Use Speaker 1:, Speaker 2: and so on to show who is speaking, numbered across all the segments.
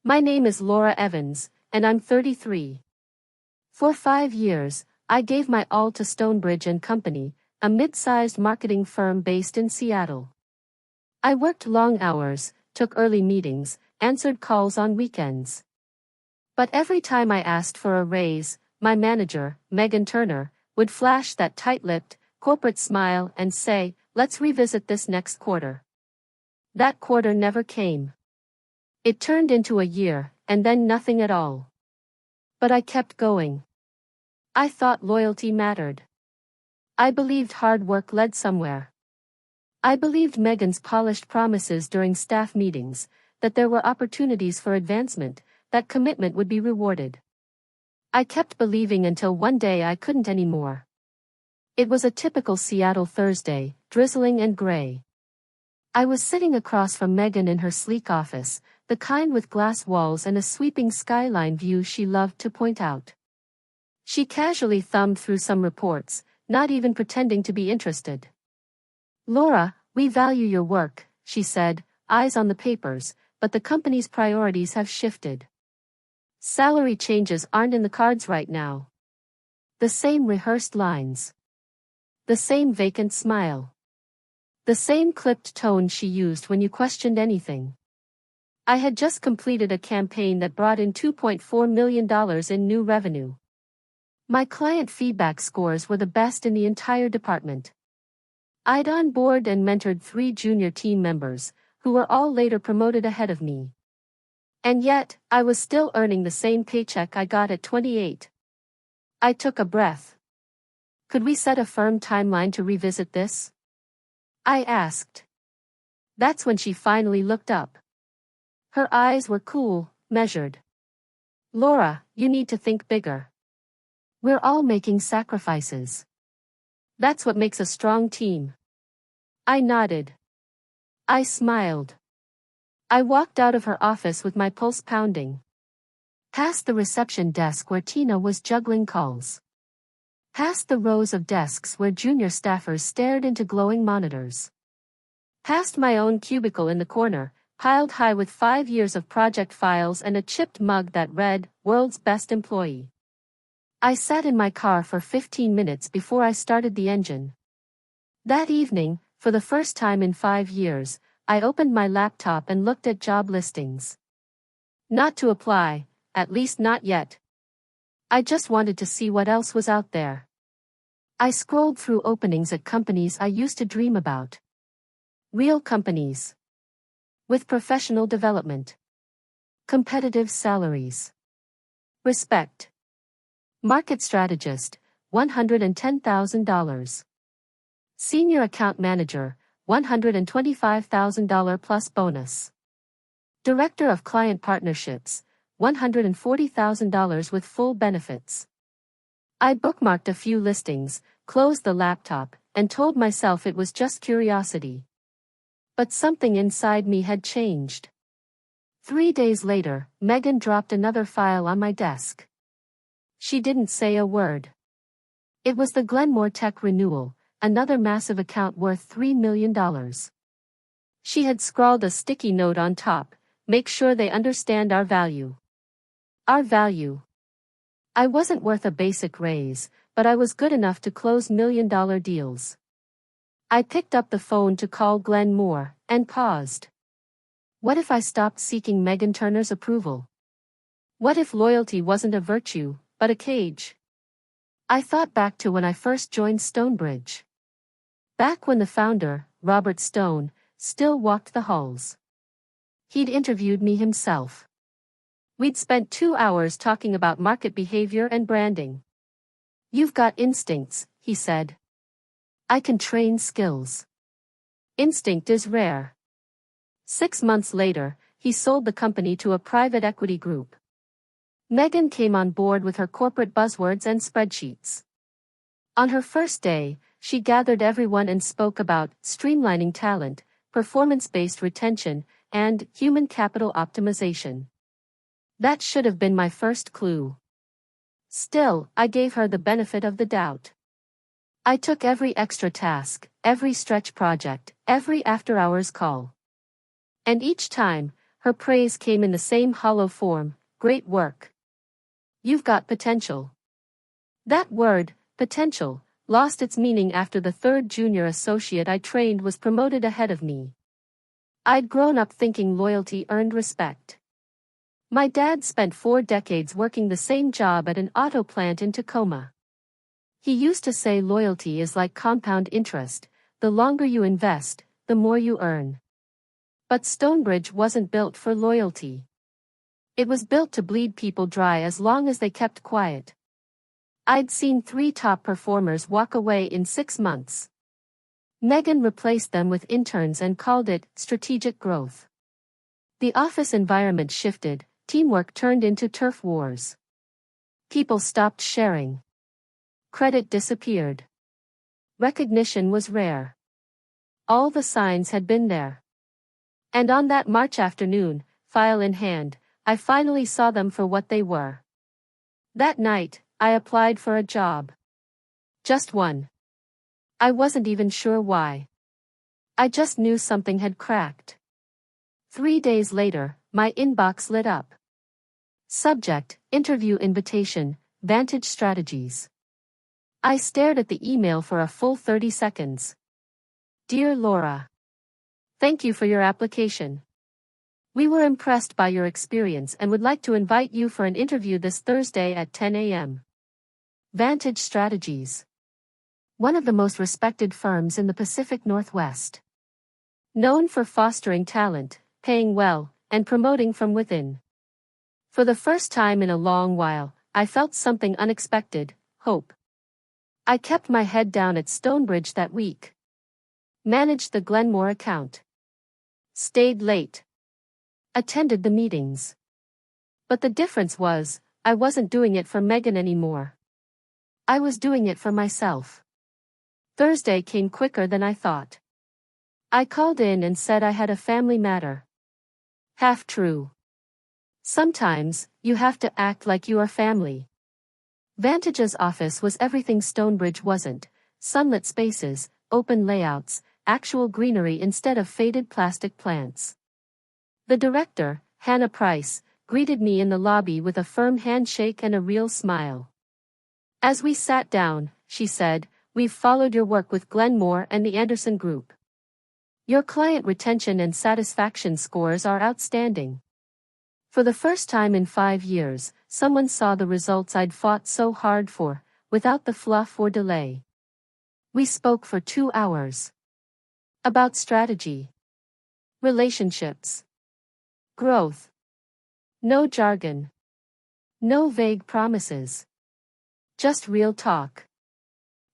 Speaker 1: My name is Laura Evans, and I'm 33. For 5 years, I gave my all to Stonebridge and Company, a mid-sized marketing firm based in Seattle. I worked long hours, took early meetings, answered calls on weekends. But every time I asked for a raise, my manager, Megan Turner, would flash that tight-lipped, corporate smile and say, "Let's revisit this next quarter." That quarter never came. It turned into a year, and then nothing at all. But I kept going. I thought loyalty mattered. I believed hard work led somewhere. I believed Megan's polished promises during staff meetings, that there were opportunities for advancement, that commitment would be rewarded. I kept believing until one day I couldn't anymore. It was a typical Seattle Thursday, drizzling and gray. I was sitting across from Megan in her sleek office, the kind with glass walls and a sweeping skyline view she loved to point out. She casually thumbed through some reports, not even pretending to be interested. "Laura, we value your work," she said, eyes on the papers, "but the company's priorities have shifted. Salary changes aren't in the cards right now." The same rehearsed lines. The same vacant smile. The same clipped tone she used when you questioned anything. I had just completed a campaign that brought in $2.4 million in new revenue. My client feedback scores were the best in the entire department. I'd onboarded and mentored 3 junior team members, who were all later promoted ahead of me. And yet, I was still earning the same paycheck I got at 28. I took a breath. "Could we set a firm timeline to revisit this?" I asked. That's when she finally looked up. Her eyes were cool, measured. "Laura, you need to think bigger. We're all making sacrifices. That's what makes a strong team." I nodded. I smiled. I walked out of her office with my pulse pounding. Past the reception desk where Tina was juggling calls. Past the rows of desks where junior staffers stared into glowing monitors. Past my own cubicle in the corner, piled high with 5 years of project files and a chipped mug that read, "World's Best Employee." I sat in my car for 15 minutes before I started the engine. That evening, for the first time in 5 years, I opened my laptop and looked at job listings. Not to apply, at least not yet. I just wanted to see what else was out there. I scrolled through openings at companies I used to dream about. Real companies. With professional development. Competitive salaries. Respect. Market strategist, $110,000. Senior account manager, $125,000 plus bonus. Director of client partnerships, $140,000 with full benefits. I bookmarked a few listings, closed the laptop, and told myself it was just curiosity. But something inside me had changed. 3 days later, Megan dropped another file on my desk. She didn't say a word. It was the Glenmore Tech renewal, another massive account worth $3 million. She had scrawled a sticky note on top, "Make sure they understand our value." Our value. I wasn't worth a basic raise, but I was good enough to close million-dollar deals. I picked up the phone to call Glenn Moore, and paused. What if I stopped seeking Megan Turner's approval? What if loyalty wasn't a virtue, but a cage? I thought back to when I first joined Stonebridge. Back when the founder, Robert Stone, still walked the halls. He'd interviewed me himself. We'd spent 2 hours talking about market behavior and branding. "You've got instincts," he said. "I can train skills." Instinct is rare. 6 months later, he sold the company to a private equity group. Megan came on board with her corporate buzzwords and spreadsheets. On her first day, she gathered everyone and spoke about streamlining talent, performance-based retention, and human capital optimization. That should have been my first clue. Still, I gave her the benefit of the doubt. I took every extra task, every stretch project, every after-hours call. And each time, her praise came in the same hollow form: "Great work. You've got potential." That word, potential, lost its meaning after the third junior associate I trained was promoted ahead of me. I'd grown up thinking loyalty earned respect. My dad spent 4 decades working the same job at an auto plant in Tacoma. He used to say loyalty is like compound interest: the longer you invest, the more you earn. But Stonebridge wasn't built for loyalty. It was built to bleed people dry as long as they kept quiet. I'd seen 3 top performers walk away in 6 months. Megan replaced them with interns and called it strategic growth. The office environment shifted, teamwork turned into turf wars. People stopped sharing. Credit disappeared. Recognition was rare. All the signs had been there. And on that March afternoon, file in hand, I finally saw them for what they were. That night, I applied for a job. Just one. I wasn't even sure why. I just knew something had cracked. 3 days later, my inbox lit up. Subject: interview invitation, Vantage Strategies. I stared at the email for a full 30 seconds. Dear Laura, thank you for your application. We were impressed by your experience and would like to invite you for an interview this Thursday at 10 a.m. Vantage Strategies. One of the most respected firms in the Pacific Northwest. Known for fostering talent, paying well, and promoting from within. For the first time in a long while, I felt something unexpected: hope. I kept my head down at Stonebridge that week. Managed the Glenmore account. Stayed late. Attended the meetings. But the difference was, I wasn't doing it for Megan anymore. I was doing it for myself. Thursday came quicker than I thought. I called in and said I had a family matter. Half true. Sometimes, you have to act like you are family. Vantage's office was everything Stonebridge wasn't: sunlit spaces, open layouts, actual greenery instead of faded plastic plants. The director, Hannah Price, greeted me in the lobby with a firm handshake and a real smile. As we sat down, she said, "We've followed your work with Glenmore and the Anderson Group. Your client retention and satisfaction scores are outstanding. For the first time in 5 years, someone saw the results I'd fought so hard for, without the fluff or delay." We spoke for 2 hours. About strategy. Relationships. Growth. No jargon. No vague promises. Just real talk.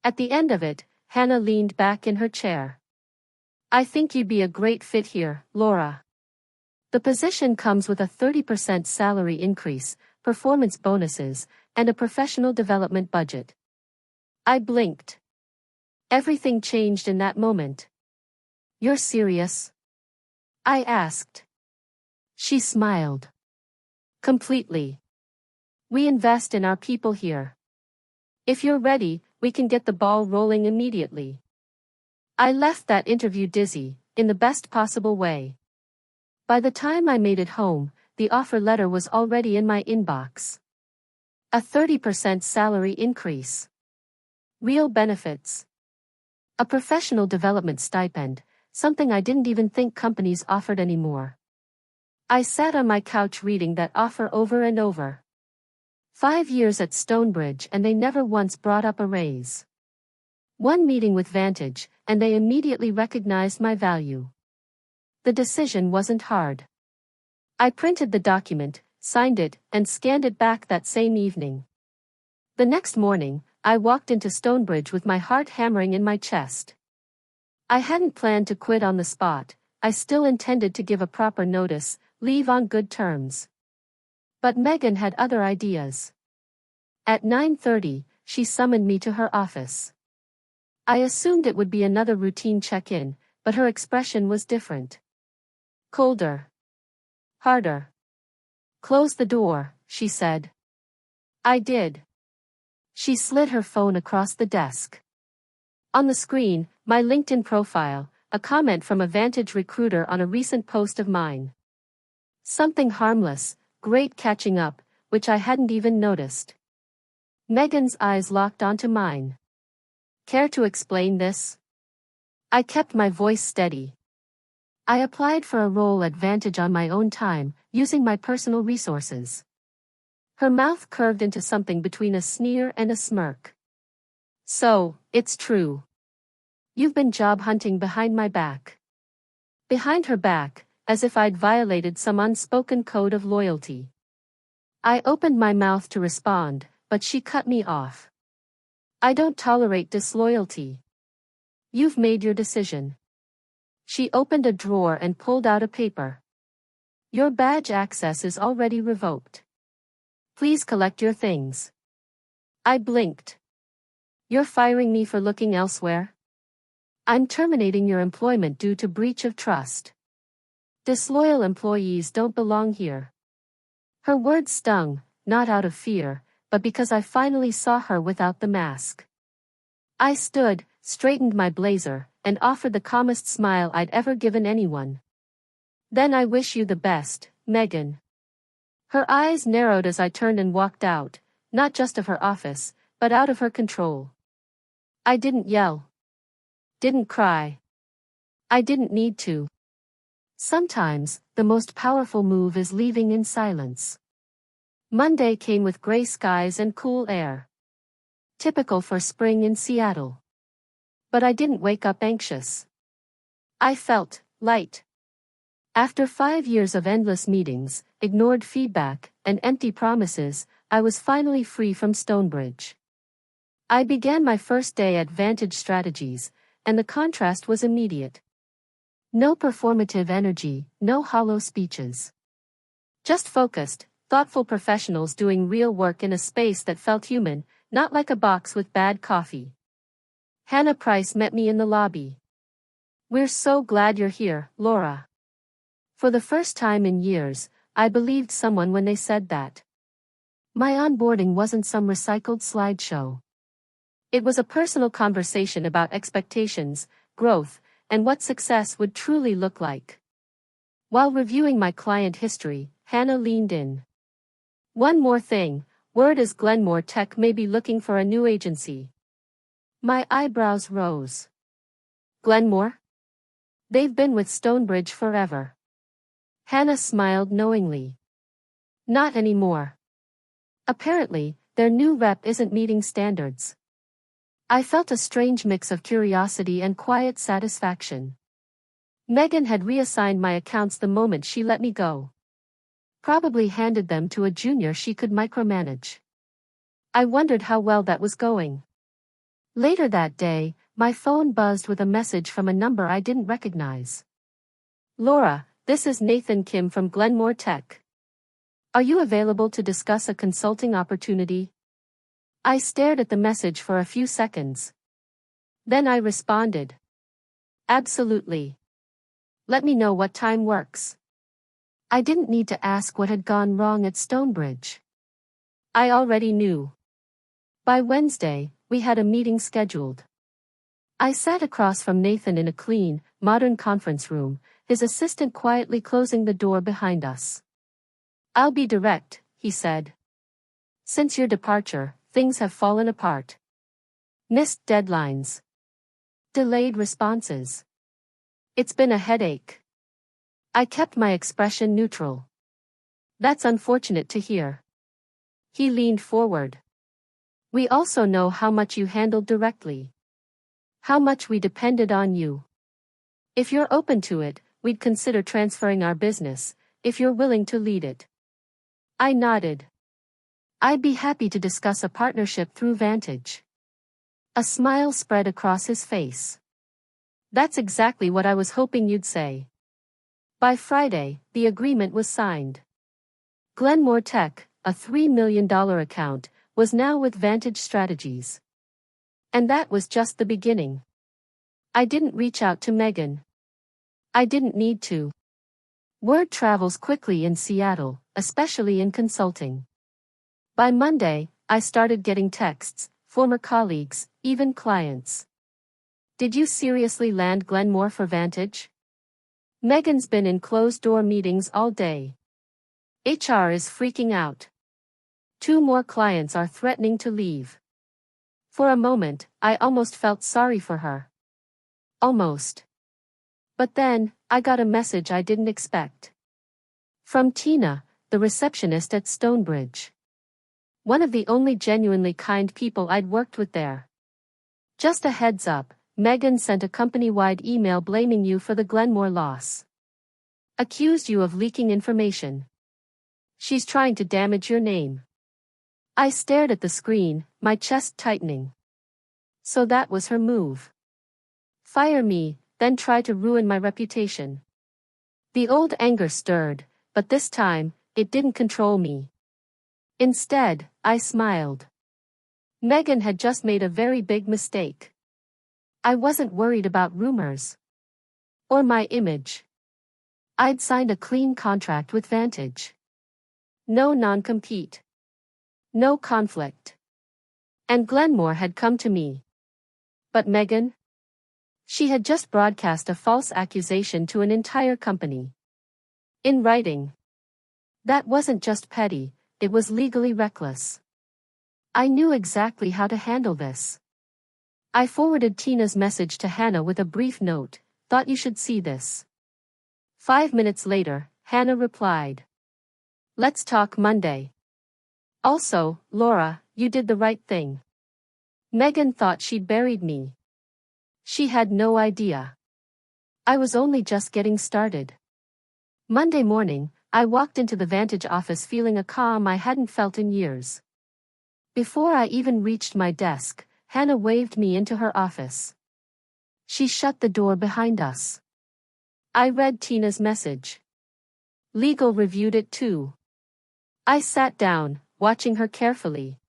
Speaker 1: At the end of it, Hannah leaned back in her chair. "I think you'd be a great fit here, Laura. The position comes with a 30% salary increase, performance bonuses, and a professional development budget." I blinked. Everything changed in that moment. "You're serious?" I asked. She smiled. "Completely. We invest in our people here. If you're ready, we can get the ball rolling immediately." I left that interview dizzy, in the best possible way. By the time I made it home, the offer letter was already in my inbox. A 30% salary increase. Real benefits. A professional development stipend, something I didn't even think companies offered anymore. I sat on my couch reading that offer over and over. 5 years at Stonebridge and they never once brought up a raise. One meeting with Vantage, and they immediately recognized my value. The decision wasn't hard. I printed the document, signed it, and scanned it back that same evening. The next morning, I walked into Stonebridge with my heart hammering in my chest. I hadn't planned to quit on the spot. I still intended to give a proper notice, leave on good terms. But Megan had other ideas. At 9:30, she summoned me to her office. I assumed it would be another routine check-in, but her expression was different. Colder. Harder. "Close the door," she said. I did. She slid her phone across the desk. On the screen, my LinkedIn profile, a comment from a Vantage recruiter on a recent post of mine. Something harmless, great catching up, which I hadn't even noticed. Megan's eyes locked onto mine. Care to explain this? I kept my voice steady. I applied for a role at Vantage on my own time, using my personal resources. Her mouth curved into something between a sneer and a smirk. So, it's true. You've been job hunting behind my back. Behind her back, as if I'd violated some unspoken code of loyalty. I opened my mouth to respond, but she cut me off. I don't tolerate disloyalty. You've made your decision. She opened a drawer and pulled out a paper. Your badge access is already revoked. Please collect your things. I blinked. You're firing me for looking elsewhere? I'm terminating your employment due to breach of trust. Disloyal employees don't belong here. Her words stung, not out of fear, but because I finally saw her without the mask. I stood, straightened my blazer, and offered the calmest smile I'd ever given anyone. Then I wish you the best, Megan. Her eyes narrowed as I turned and walked out, not just of her office, but out of her control. I didn't yell. Didn't cry. I didn't need to. Sometimes, the most powerful move is leaving in silence. Monday came with gray skies and cool air. Typical for spring in Seattle. But I didn't wake up anxious. I felt light. After 5 years of endless meetings, ignored feedback, and empty promises, I was finally free from Stonebridge. I began my first day at Vantage Strategies, and the contrast was immediate. No performative energy, no hollow speeches. Just focused, thoughtful professionals doing real work in a space that felt human, not like a box with bad coffee. Hannah Price met me in the lobby. We're so glad you're here, Laura. For the first time in years, I believed someone when they said that. My onboarding wasn't some recycled slideshow. It was a personal conversation about expectations, growth, and what success would truly look like. While reviewing my client history, Hannah leaned in. One more thing, word is Glenmore Tech may be looking for a new agency. My eyebrows rose. Glenmore? They've been with Stonebridge forever. Hannah smiled knowingly. Not anymore. Apparently, their new rep isn't meeting standards. I felt a strange mix of curiosity and quiet satisfaction. Megan had reassigned my accounts the moment she let me go. Probably handed them to a junior she could micromanage. I wondered how well that was going. Later that day, my phone buzzed with a message from a number I didn't recognize. Laura, this is Nathan Kim from Glenmore Tech. Are you available to discuss a consulting opportunity? I stared at the message for a few seconds. Then I responded. Absolutely. Let me know what time works. I didn't need to ask what had gone wrong at Stonebridge. I already knew. By Wednesday, we had a meeting scheduled. I sat across from Nathan in a clean, modern conference room, his assistant quietly closing the door behind us. I'll be direct, he said. Since your departure, things have fallen apart. Missed deadlines. Delayed responses. It's been a headache. I kept my expression neutral. That's unfortunate to hear. He leaned forward. We also know how much you handled directly. How much we depended on you. If you're open to it, we'd consider transferring our business, if you're willing to lead it. I nodded. I'd be happy to discuss a partnership through Vantage. A smile spread across his face. That's exactly what I was hoping you'd say. By Friday, the agreement was signed. Glenmore Tech, a $3 million account, was now with Vantage Strategies. And that was just the beginning. I didn't reach out to Megan. I didn't need to. Word travels quickly in Seattle, especially in consulting. By Monday, I started getting texts, former colleagues, even clients. Did you seriously land Glenmore for Vantage? Megan's been in closed-door meetings all day. HR is freaking out. 2 more clients are threatening to leave. For a moment, I almost felt sorry for her. Almost. But then, I got a message I didn't expect. From Tina, the receptionist at Stonebridge. One of the only genuinely kind people I'd worked with there. Just a heads up, Megan sent a company-wide email blaming you for the Glenmore loss. Accused you of leaking information. She's trying to damage your name. I stared at the screen, my chest tightening. So that was her move. Fire me, then try to ruin my reputation. The old anger stirred, but this time, it didn't control me. Instead, I smiled. Megan had just made a very big mistake. I wasn't worried about rumors. Or my image. I'd signed a clean contract with Vantage. No non-compete. No conflict. And Glenmore had come to me. But Megan? She had just broadcast a false accusation to an entire company. In writing. That wasn't just petty, it was legally reckless. I knew exactly how to handle this. I forwarded Tina's message to Hannah with a brief note, thought you should see this. 5 minutes later, Hannah replied. Let's talk Monday. Also, Laura, you did the right thing. Megan thought she'd buried me. She had no idea. I was only just getting started. Monday morning, I walked into the Vantage office feeling a calm I hadn't felt in years. Before I even reached my desk, Hannah waved me into her office. She shut the door behind us. I read Tina's message. Legal reviewed it too. I sat down, watching her carefully.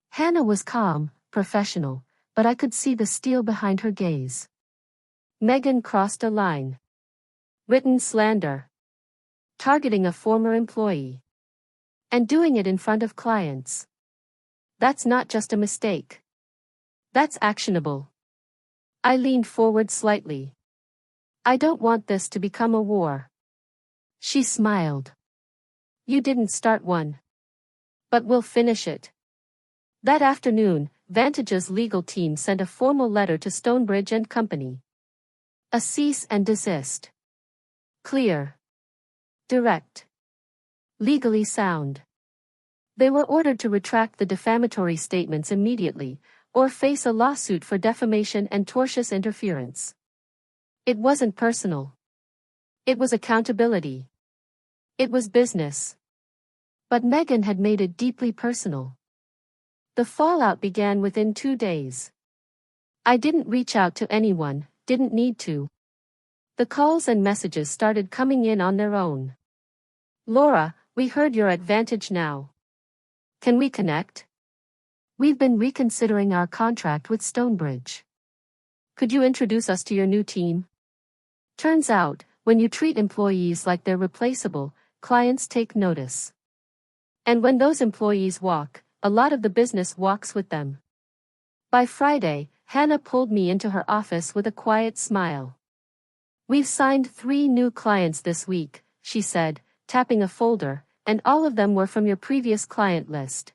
Speaker 1: Hannah was calm, professional, but I could see the steel behind her gaze. Megan crossed a line. Written slander. Targeting a former employee. And doing it in front of clients. That's not just a mistake. That's actionable. I leaned forward slightly. I don't want this to become a war. She smiled. You didn't start one. But we'll finish it. That afternoon, Vantage's legal team sent a formal letter to Stonebridge and Company. A cease and desist. Clear. Direct. Legally sound. They were ordered to retract the defamatory statements immediately, or face a lawsuit for defamation and tortious interference. It wasn't personal. It was accountability. It was business. But Megan had made it deeply personal. The fallout began within 2 days. I didn't reach out to anyone, didn't need to. The calls and messages started coming in on their own. Laura, we heard you're at Vantage now. Can we connect? We've been reconsidering our contract with Stonebridge. Could you introduce us to your new team? Turns out, when you treat employees like they're replaceable, clients take notice. And when those employees walk, a lot of the business walks with them. By Friday, Hannah pulled me into her office with a quiet smile. We've signed 3 new clients this week, she said, tapping a folder, and all of them were from your previous client list.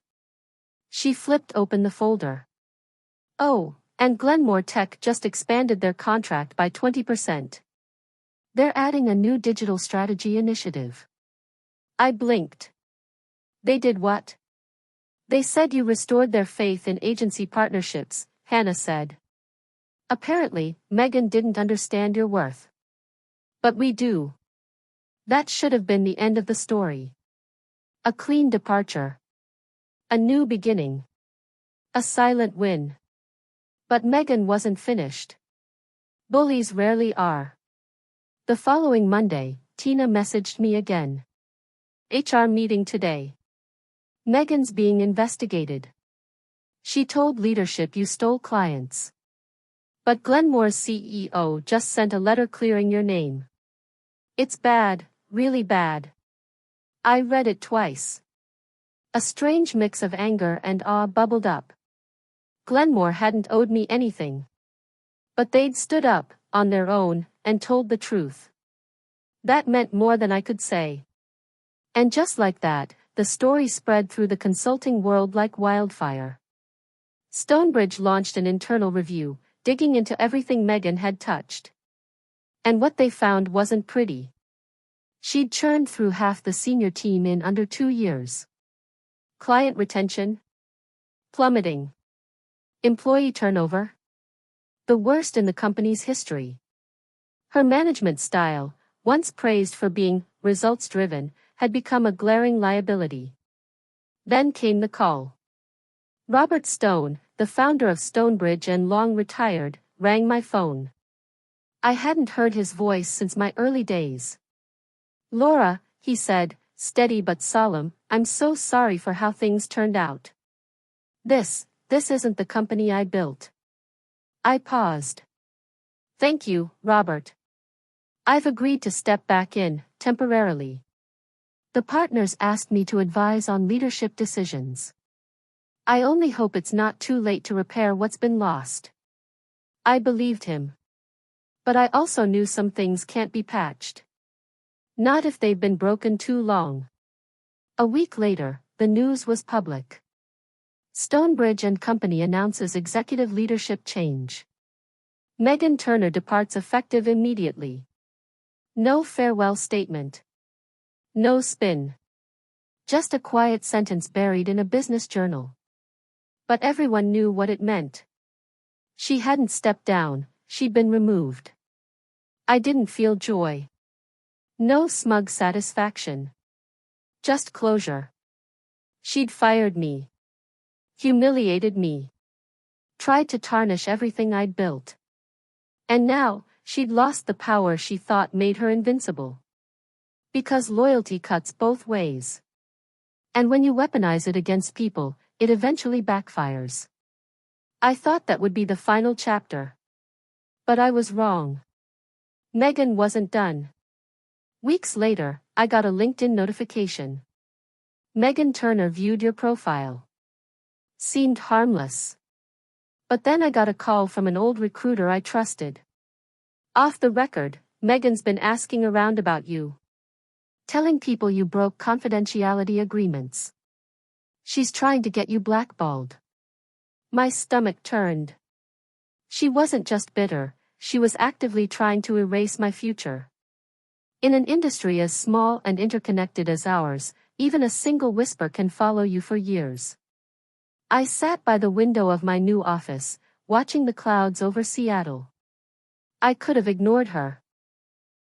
Speaker 1: She flipped open the folder. Oh, and Glenmore Tech just expanded their contract by 20%. They're adding a new digital strategy initiative. I blinked. They did what? They said you restored their faith in agency partnerships, Hannah said. Apparently, Megan didn't understand your worth. But we do. That should have been the end of the story. A clean departure. A new beginning. A silent win. But Megan wasn't finished. Bullies rarely are. The following Monday, Tina messaged me again. HR meeting today. Megan's being investigated. She told leadership you stole clients. But Glenmore's CEO just sent a letter clearing your name. It's bad, really bad. I read it twice. A strange mix of anger and awe bubbled up. Glenmore hadn't owed me anything. But they'd stood up, on their own, and told the truth. That meant more than I could say. And just like that, the story spread through the consulting world like wildfire. Stonebridge launched an internal review, digging into everything Megan had touched. And what they found wasn't pretty. She'd churned through half the senior team in under 2 years. Client retention plummeting. Employee turnover the worst in the company's history. Her management style, once praised for being results-driven, had become a glaring liability. Then came the call. Robert Stone, the founder of Stonebridge and long retired, rang my phone. I hadn't heard his voice since my early days. "Laura," he said, steady but solemn, "I'm so sorry for how things turned out. This isn't the company I built." I paused. "Thank you, Robert. I've agreed to step back in, temporarily. The partners asked me to advise on leadership decisions. I only hope it's not too late to repair what's been lost." I believed him. But I also knew some things can't be patched. Not if they've been broken too long. A week later, the news was public. Stonebridge and Company announces executive leadership change. Megan Turner departs effective immediately. No farewell statement. No spin. Just a quiet sentence buried in a business journal. But everyone knew what it meant. She hadn't stepped down, she'd been removed. I didn't feel joy. No smug satisfaction. Just closure. She'd fired me. Humiliated me. Tried to tarnish everything I'd built. And now, she'd lost the power she thought made her invincible. Because loyalty cuts both ways. And when you weaponize it against people, it eventually backfires. I thought that would be the final chapter. But I was wrong. Megan wasn't done. Weeks later, I got a LinkedIn notification. "Megan Turner viewed your profile." Seemed harmless. But then I got a call from an old recruiter I trusted. "Off the record, Megan's been asking around about you. Telling people you broke confidentiality agreements. She's trying to get you blackballed." My stomach turned. She wasn't just bitter, she was actively trying to erase my future. In an industry as small and interconnected as ours, even a single whisper can follow you for years. I sat by the window of my new office, watching the clouds over Seattle. I could have ignored her.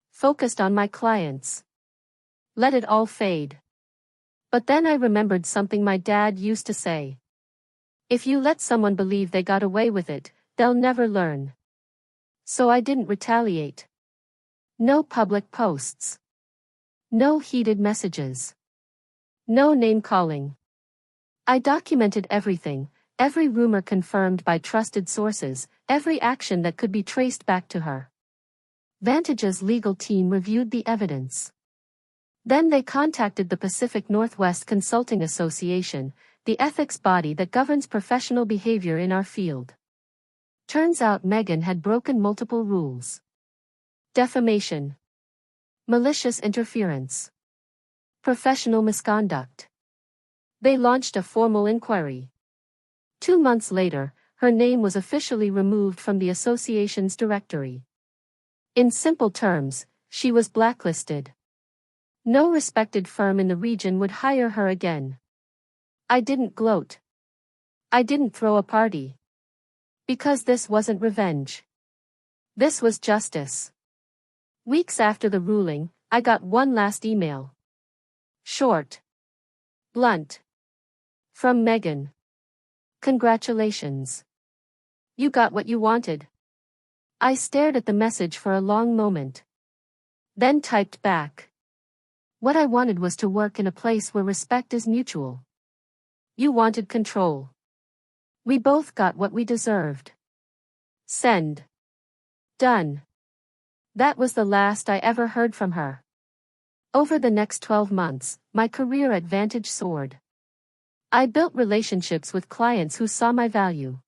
Speaker 1: Focused on my clients. Let it all fade. But then I remembered something my dad used to say. If you let someone believe they got away with it, they'll never learn. So I didn't retaliate. No public posts. No heated messages. No name-calling. I documented everything, every rumor confirmed by trusted sources, every action that could be traced back to her. Vantage's legal team reviewed the evidence. Then they contacted the Pacific Northwest Consulting Association, the ethics body that governs professional behavior in our field. Turns out Megan had broken multiple rules. Defamation. Malicious interference. Professional misconduct. They launched a formal inquiry. 2 months later, her name was officially removed from the association's directory. In simple terms, she was blacklisted. No respected firm in the region would hire her again. I didn't gloat. I didn't throw a party. Because this wasn't revenge. This was justice. Weeks after the ruling, I got one last email. Short. Blunt. From Megan. "Congratulations. You got what you wanted." I stared at the message for a long moment. Then typed back. "What I wanted was to work in a place where respect is mutual. You wanted control. We both got what we deserved. Send." Done. That was the last I ever heard from her. Over the next 12 months, my career at Vantage soared. I built relationships with clients who saw my value.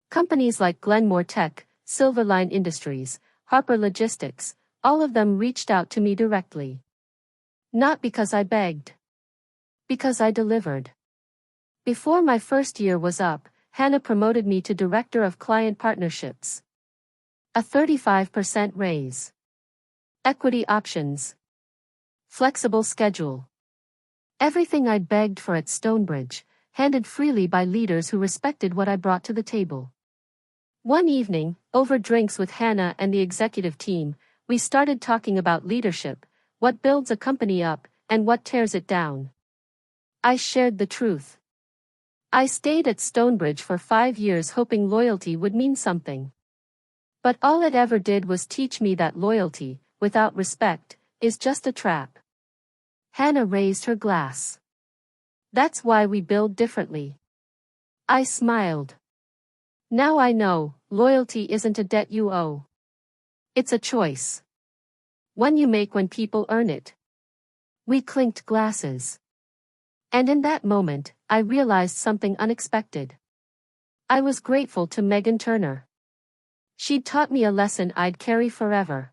Speaker 1: Companies like Glenmore Tech, Silverline Industries, Harper Logistics, all of them reached out to me directly. Not because I begged. Because I delivered. Before my first year was up, Hannah promoted me to Director of Client Partnerships. A 35% raise. Equity options. Flexible schedule. Everything I'd begged for at Stonebridge, handed freely by leaders who respected what I brought to the table. One evening, over drinks with Hannah and the executive team, we started talking about leadership, what builds a company up, and what tears it down. I shared the truth. I stayed at Stonebridge for 5 years hoping loyalty would mean something. But all it ever did was teach me that loyalty, without respect, is just a trap. Hannah raised her glass. That's why we build differently. I smiled. Now I know, loyalty isn't a debt you owe. It's a choice. One you make when people earn it. We clinked glasses. And in that moment, I realized something unexpected. I was grateful to Megan Turner. She'd taught me a lesson I'd carry forever.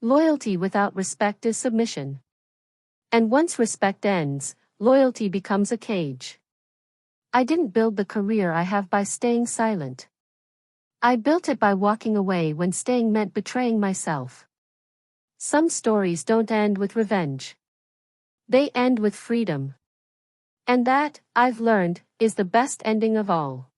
Speaker 1: Loyalty without respect is submission. And once respect ends, loyalty becomes a cage. I didn't build the career I have by staying silent. I built it by walking away when staying meant betraying myself. Some stories don't end with revenge. They end with freedom. And that, I've learned, is the best ending of all.